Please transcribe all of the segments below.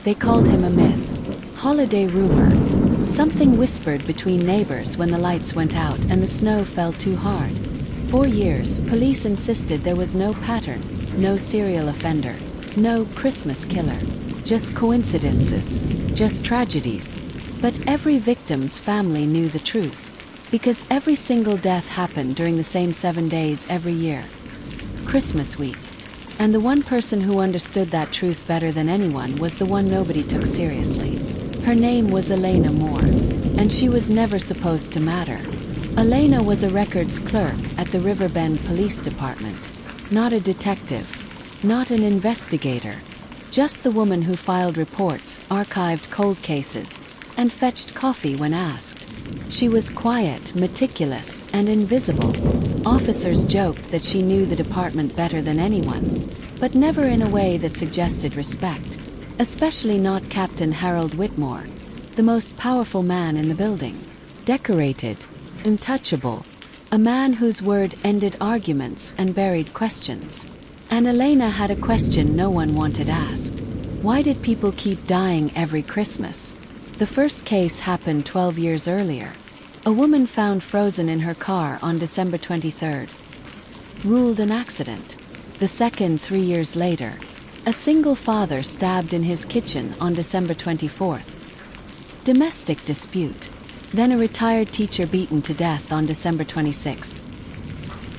They called him a myth, holiday rumor, something whispered between neighbors when the lights went out and the snow fell too hard. For years, police insisted there was no pattern, no serial offender, no Christmas killer, just coincidences, just tragedies. But every victim's family knew the truth, because every single death happened during the same 7 days every year. Christmas week. And the one person who understood that truth better than anyone was the one nobody took seriously. Her name was Elena Moore, and she was never supposed to matter. Elena was a records clerk at the Riverbend Police Department. Not a detective, not an investigator, just the woman who filed reports, archived cold cases, and fetched coffee when asked. She was quiet, meticulous, and invisible. Officers joked that she knew the department better than anyone, but never in a way that suggested respect, especially not Captain Harold Whitmore, the most powerful man in the building. Decorated, untouchable, a man whose word ended arguments and buried questions. And Elena had a question no one wanted asked. Why did people keep dying every Christmas? The first case happened 12 years earlier. A woman found frozen in her car on December 23rd. Ruled an accident. The second 3 years later. A single father stabbed in his kitchen on December 24th. Domestic dispute. Then a retired teacher beaten to death on December 26th.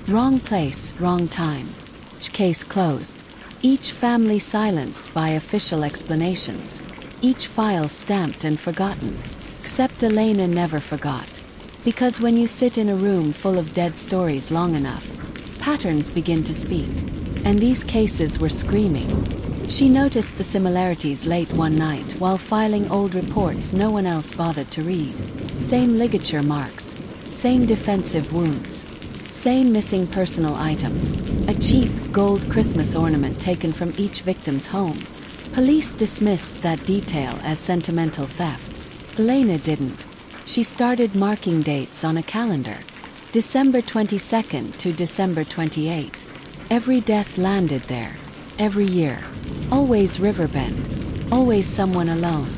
Wrong place, wrong time. Each case closed. Each family silenced by official explanations. Each file stamped and forgotten. Except Elena never forgot. Because when you sit in a room full of dead stories long enough, patterns begin to speak. And these cases were screaming. She noticed the similarities late one night while filing old reports no one else bothered to read. Same ligature marks. Same defensive wounds. Same missing personal item. A cheap gold Christmas ornament taken from each victim's home. Police dismissed that detail as sentimental theft. Elena didn't. She started marking dates on a calendar. December 22nd to December 28th. Every death landed there. Every year. Always Riverbend. Always someone alone.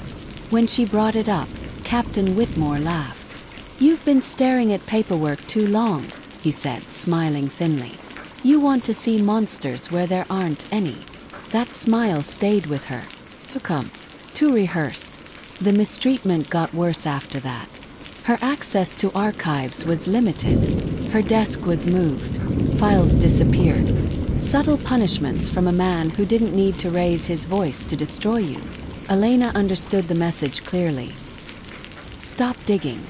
When she brought it up, Captain Whitmore laughed. "You've been staring at paperwork too long," he said, smiling thinly. "You want to see monsters where there aren't any." That smile stayed with her. Too calm, too rehearsed. The mistreatment got worse after that. Her access to archives was limited. Her desk was moved. Files disappeared. Subtle punishments from a man who didn't need to raise his voice to destroy you. Elena understood the message clearly. Stop digging.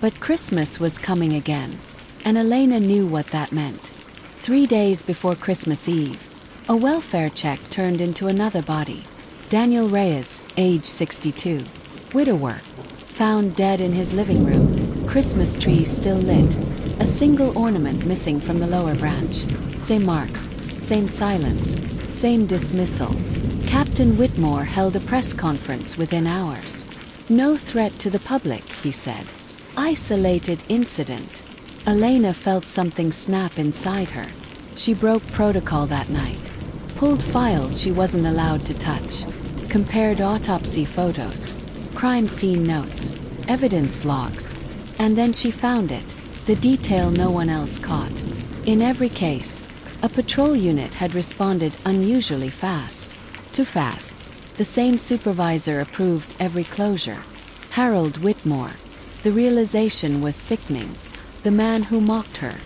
But Christmas was coming again. And Elena knew what that meant. 3 days before Christmas Eve, a welfare check turned into another body. Daniel Reyes, age 62. Widower. Found dead in his living room. Christmas tree still lit. A single ornament missing from the lower branch. Same marks. Same silence. Same dismissal. Captain Whitmore held a press conference within hours. No threat to the public, he said. Isolated incident. Elena felt something snap inside her. She broke protocol that night. Pulled files she wasn't allowed to touch. Compared autopsy photos. Crime scene notes. Evidence logs. And then she found it. The detail no one else caught. In every case, a patrol unit had responded unusually fast. Too fast. The same supervisor approved every closure. Harold Whitmore. The realization was sickening. The man who mocked her.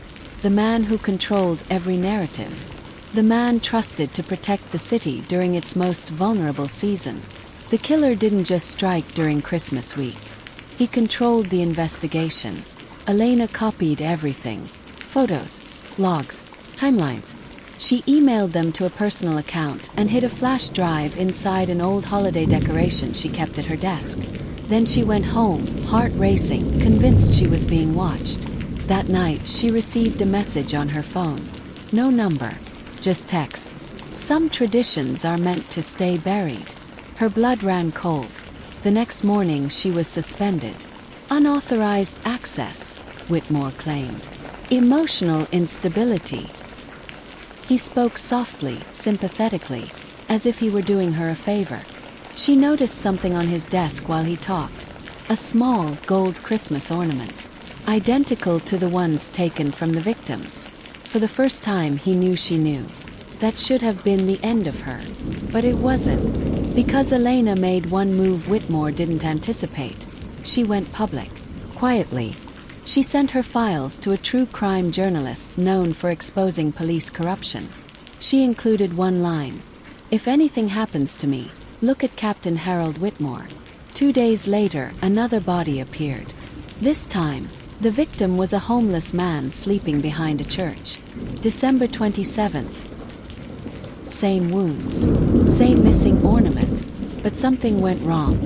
The man who controlled every narrative. The man trusted to protect the city during its most vulnerable season. The killer didn't just strike during Christmas week. He controlled the investigation. Elena copied everything. Photos, logs, timelines. She emailed them to a personal account and hid a flash drive inside an old holiday decoration she kept at her desk. Then she went home, heart racing, convinced she was being watched. That night, she received a message on her phone. No number, just text. Some traditions are meant to stay buried. Her blood ran cold. The next morning, she was suspended. Unauthorized access, Whitmore claimed. Emotional instability. He spoke softly, sympathetically, as if he were doing her a favor. She noticed something on his desk while he talked. A small, gold Christmas ornament, identical to the ones taken from the victims. For the first time he knew she knew. That should have been the end of her. But it wasn't. Because Elena made one move Whitmore didn't anticipate. She went public. Quietly. She sent her files to a true crime journalist known for exposing police corruption. She included one line. "If anything happens to me, look at Captain Harold Whitmore." 2 days later, another body appeared. This time, the victim was a homeless man sleeping behind a church. December 27th. Same wounds, same missing ornament, but something went wrong.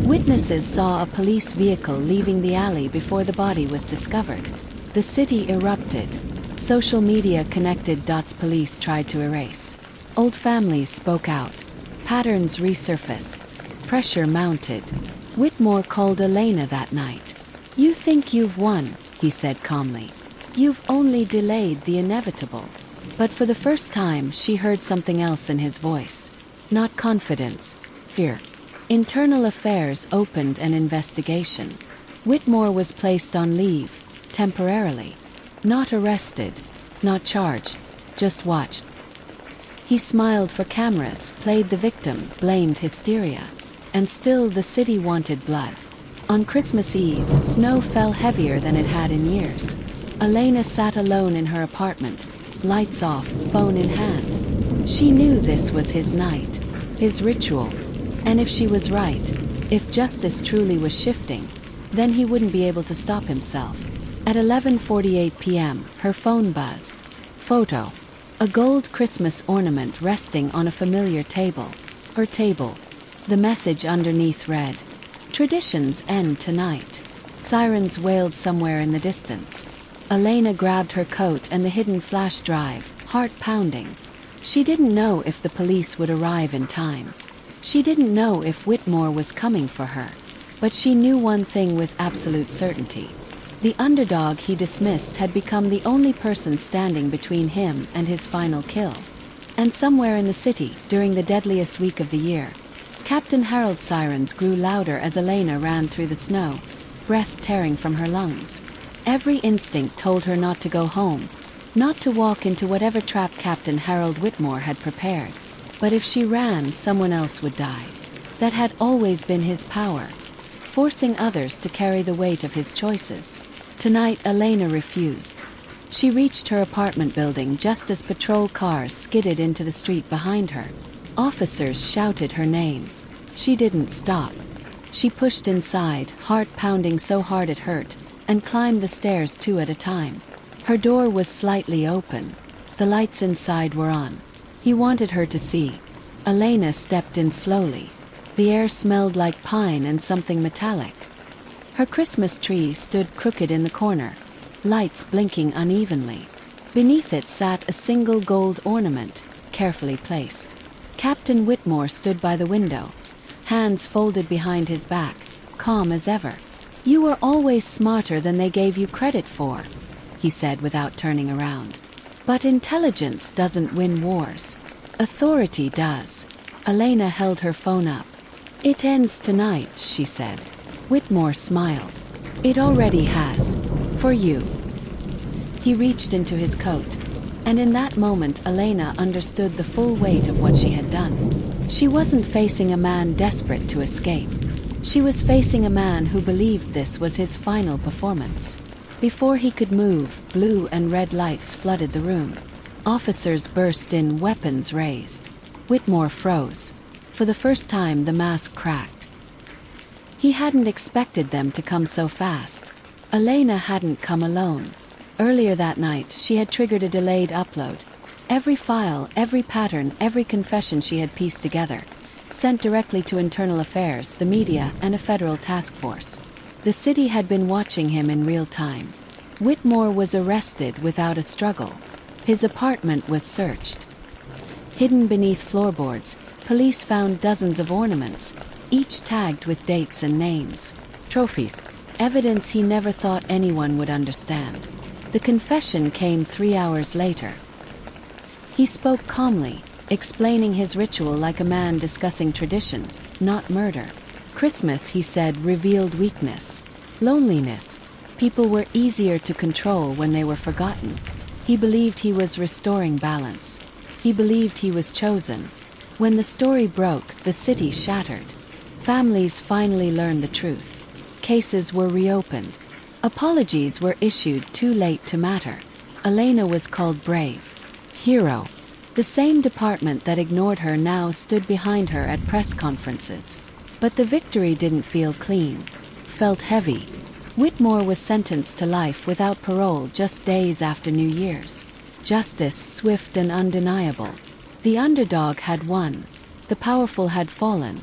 Witnesses saw a police vehicle leaving the alley before the body was discovered. The city erupted. Social media connected dots police tried to erase. Old families spoke out. Patterns resurfaced. Pressure mounted. Whitmore called Elena that night. "You think you've won," he said calmly. "You've only delayed the inevitable." But for the first time she heard something else in his voice. Not confidence, fear. Internal Affairs opened an investigation. Whitmore was placed on leave, temporarily. Not arrested, not charged, just watched. He smiled for cameras, played the victim, blamed hysteria. And still the city wanted blood. On Christmas Eve, snow fell heavier than it had in years. Elena sat alone in her apartment, lights off, phone in hand. She knew this was his night, his ritual. And if she was right, if justice truly was shifting, then he wouldn't be able to stop himself. At 11:48 p.m., her phone buzzed. Photo. A gold Christmas ornament resting on a familiar table. Her table. The message underneath read, "Traditions end tonight." Sirens wailed somewhere in the distance. Elena grabbed her coat and the hidden flash drive, heart pounding. She didn't know if the police would arrive in time. She didn't know if Whitmore was coming for her. But she knew one thing with absolute certainty. The underdog he dismissed had become the only person standing between him and his final kill. And somewhere in the city, during the deadliest week of the year, Captain Harold's sirens grew louder as Elena ran through the snow, breath tearing from her lungs. Every instinct told her not to go home, not to walk into whatever trap Captain Harold Whitmore had prepared. But if she ran, someone else would die. That had always been his power, forcing others to carry the weight of his choices. Tonight, Elena refused. She reached her apartment building just as patrol cars skidded into the street behind her. Officers shouted her name. She didn't stop. She pushed inside, heart pounding so hard it hurt, and climbed the stairs 2 at a time. Her door was slightly open. The lights inside were on. He wanted her to see. Elena stepped in slowly. The air smelled like pine and something metallic. Her Christmas tree stood crooked in the corner, lights blinking unevenly. Beneath it sat a single gold ornament, carefully placed. Captain Whitmore stood by the window, hands folded behind his back, calm as ever. "You were always smarter than they gave you credit for," he said without turning around. "But intelligence doesn't win wars. Authority does." Elena held her phone up. "It ends tonight," she said. Whitmore smiled. "It already has. For you." He reached into his coat. And in that moment Elena understood the full weight of what she had done. She wasn't facing a man desperate to escape. She was facing a man who believed this was his final performance. Before he could move, blue and red lights flooded the room. Officers burst in, weapons raised. Whitmore froze. For the first time the mask cracked. He hadn't expected them to come so fast. Elena hadn't come alone. Earlier that night, she had triggered a delayed upload. Every file, every pattern, every confession she had pieced together, sent directly to Internal Affairs, the media, and a federal task force. The city had been watching him in real time. Whitmore was arrested without a struggle. His apartment was searched. Hidden beneath floorboards, police found dozens of ornaments, each tagged with dates and names. Trophies. Evidence he never thought anyone would understand. The confession came 3 hours later. He spoke calmly, explaining his ritual like a man discussing tradition. not murder. Christmas, he said, revealed weakness, loneliness. People were easier to control when they were forgotten. He believed he was restoring balance. He believed he was chosen. When the story broke, the city shattered. Families finally learned the truth. Cases were reopened. Apologies were issued too late to matter. Elena was called brave, hero. The same department that ignored her now stood behind her at press conferences. But the victory didn't feel clean, felt heavy. Whitmore was sentenced to life without parole just days after New Year's. Justice swift and undeniable. The underdog had won. The powerful had fallen.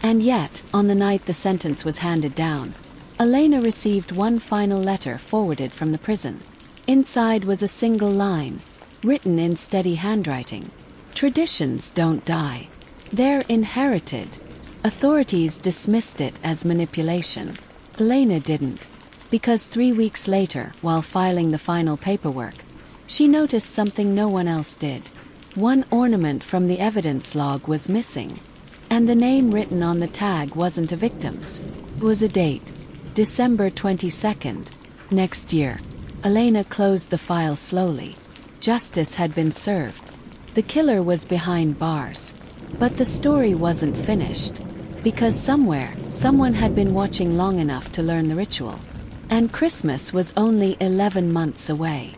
And yet, on the night the sentence was handed down, Elena received one final letter forwarded from the prison. Inside was a single line, written in steady handwriting. Traditions don't die. They're inherited. Authorities dismissed it as manipulation. Elena didn't. Because 3 weeks later, while filing the final paperwork, she noticed something no one else did. One ornament from the evidence log was missing. And the name written on the tag wasn't a victim's. It was a date. December 22nd. Next year. Elena closed the file slowly. Justice had been served. The killer was behind bars. But the story wasn't finished. Because somewhere, someone had been watching long enough to learn the ritual. And Christmas was only 11 months away.